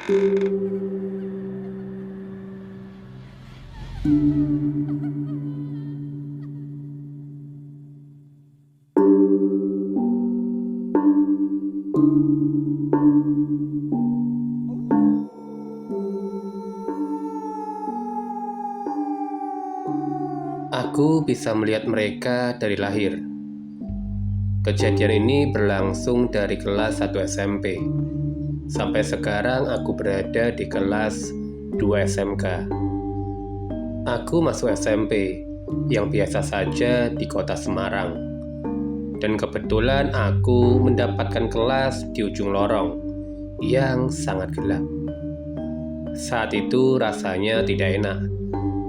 Aku bisa melihat mereka dari lahir. Kejadian ini berlangsung dari kelas 1 SMP. Sampai sekarang aku berada di kelas 2 SMK. Aku masuk SMP yang biasa saja di kota Semarang. Dan kebetulan aku mendapatkan kelas di ujung lorong yang sangat gelap. Saat itu rasanya tidak enak.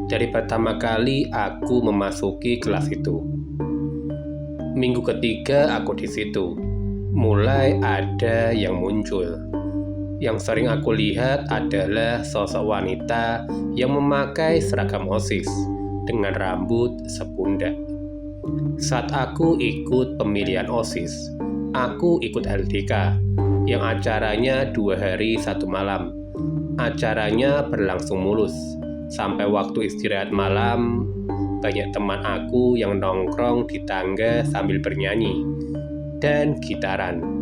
Dari pertama kali aku memasuki kelas itu. Minggu ketiga aku di situ. Mulai ada yang muncul. Yang sering aku lihat adalah sosok wanita yang memakai seragam OSIS dengan rambut sepundak. Saat aku ikut pemilihan OSIS, aku ikut LDK yang acaranya 2 hari 1 malam. Acaranya berlangsung mulus. Sampai waktu istirahat malam, banyak teman aku yang nongkrong di tangga sambil bernyanyi dan gitaran.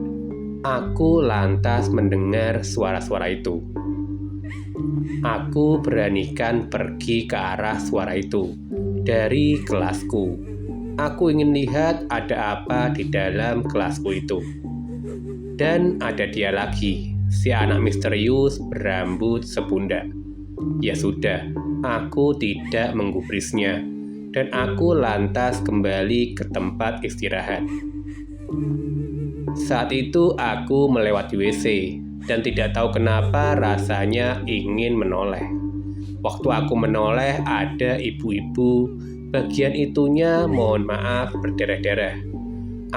Aku lantas mendengar suara-suara itu. Aku beranikan pergi ke arah suara itu dari kelasku. Aku ingin lihat ada apa di dalam kelasku itu. Dan ada dia lagi, si anak misterius berambut sepundak. Ya sudah, aku tidak menggubrisnya, dan aku lantas kembali ke tempat istirahat. Saat itu aku melewati WC, dan tidak tahu kenapa rasanya ingin menoleh. Waktu aku menoleh ada ibu-ibu, bagian itunya mohon maaf berdarah-darah.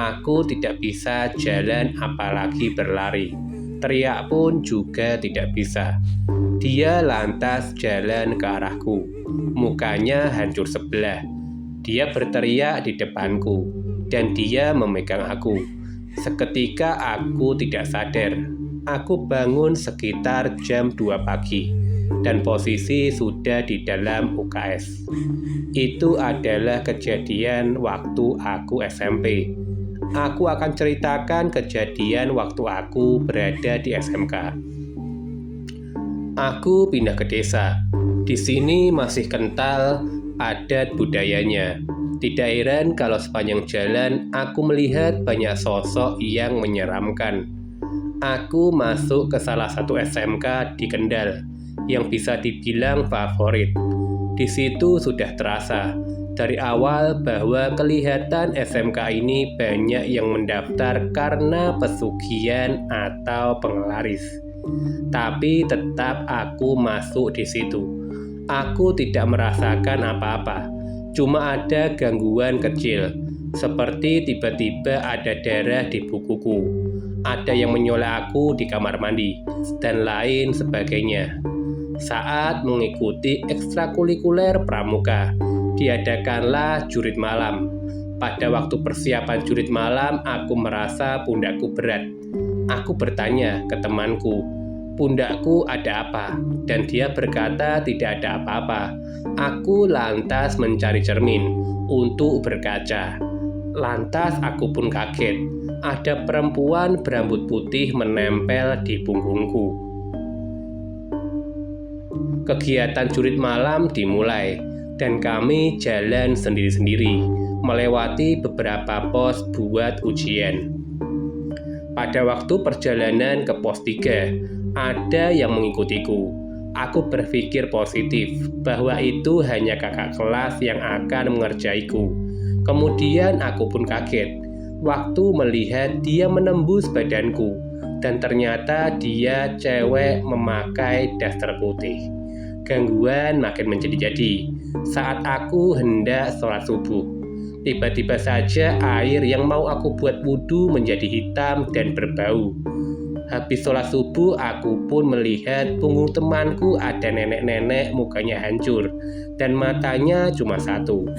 Aku tidak bisa jalan apalagi berlari. Teriak pun juga tidak bisa. Dia lantas jalan ke arahku. Mukanya hancur sebelah. Dia berteriak di depanku, dan dia memegang aku. Seketika aku tidak sadar. Aku bangun sekitar jam 2 pagi, dan posisi sudah di dalam UKS. Itu adalah kejadian waktu aku SMP. Aku akan ceritakan kejadian waktu aku berada di SMK. Aku pindah ke desa. Di sini masih kental adat budayanya. Tidak heran kalau sepanjang jalan aku melihat banyak sosok yang menyeramkan. Aku masuk ke salah satu SMK di Kendal yang bisa dibilang favorit. Di situ sudah terasa dari awal bahwa kelihatan SMK ini banyak yang mendaftar karena pesugihan atau penglaris. Tapi tetap aku masuk di situ. Aku tidak merasakan apa-apa. Cuma ada gangguan kecil, seperti tiba-tiba ada darah di bukuku, ada yang menyolek aku di kamar mandi, dan lain sebagainya. Saat mengikuti ekstrakurikuler pramuka, diadakanlah jurit malam. Pada waktu persiapan jurit malam, aku merasa pundakku berat. Aku bertanya ke temanku, "Pundakku ada apa?" Dan dia berkata tidak ada apa-apa. Aku lantas mencari cermin untuk berkaca. Lantas aku pun kaget. Ada perempuan berambut putih menempel di punggungku. Kegiatan jurit malam dimulai, dan kami jalan sendiri-sendiri, melewati beberapa pos buat ujian. Pada waktu perjalanan ke pos 3, ada yang mengikutiku. Aku berpikir positif bahwa itu hanya kakak kelas yang akan mengerjaiku. Kemudian aku pun kaget waktu melihat dia menembus badanku, dan ternyata dia cewek memakai daster putih. Gangguan makin menjadi-jadi saat aku hendak sholat subuh. Tiba-tiba saja air yang mau aku buat wudhu menjadi hitam dan berbau. Habis sholat subuh, aku pun melihat punggung temanku ada nenek-nenek mukanya hancur dan matanya cuma satu.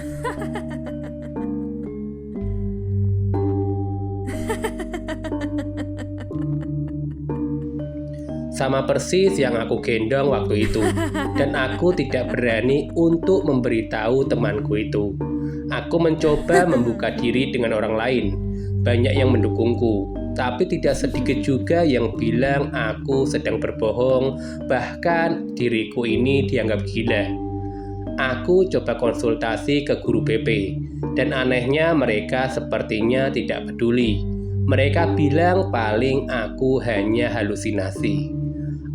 Sama persis yang aku gendong waktu itu. Dan aku tidak berani untuk memberitahu temanku itu. Aku mencoba membuka diri dengan orang lain. Banyak yang mendukungku, tapi tidak sedikit juga yang bilang aku sedang berbohong, bahkan diriku ini dianggap gila. Aku coba konsultasi ke guru BP, dan anehnya mereka sepertinya tidak peduli. Mereka bilang paling aku hanya halusinasi.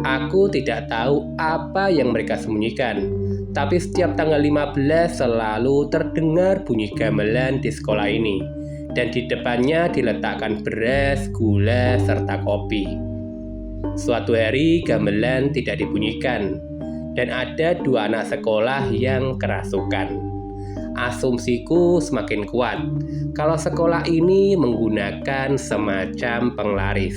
Aku tidak tahu apa yang mereka sembunyikan, tapi setiap tanggal 15 selalu terdengar bunyi gamelan di sekolah ini, dan di depannya diletakkan beras, gula, serta kopi. Suatu hari gamelan tidak dibunyikan, dan ada 2 anak sekolah yang kerasukan. Asumsiku semakin kuat kalau sekolah ini menggunakan semacam penglaris.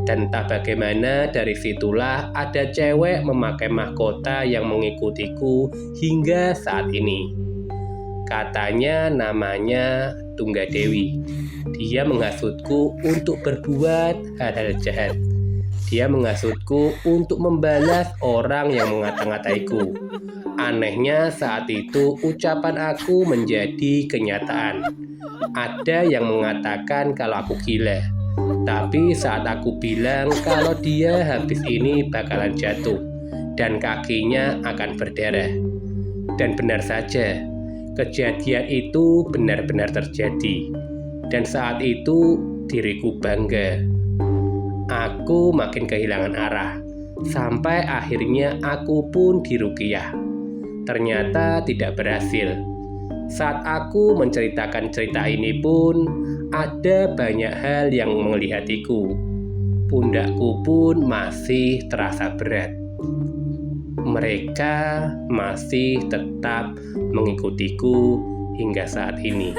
Dan entah bagaimana dari situlah ada cewek memakai mahkota yang mengikutiku hingga saat ini. Katanya namanya Tunggadewi. Dia menghasutku untuk berbuat hal-hal jahat. Dia menghasutku untuk membalas orang yang mengata-ngataiku. Anehnya saat itu ucapan aku menjadi kenyataan. Ada yang mengatakan kalau aku gila. Tapi saat aku bilang kalau dia habis ini bakalan jatuh dan kakinya akan berdarah. Dan benar saja, kejadian itu benar-benar terjadi. Dan saat itu diriku bangga. Aku makin kehilangan arah, sampai akhirnya aku pun diruqyah. Ternyata tidak berhasil. Saat aku menceritakan cerita ini pun, ada banyak hal yang mengelihatiku. Pundakku pun masih terasa berat. Mereka masih tetap mengikutiku hingga saat ini.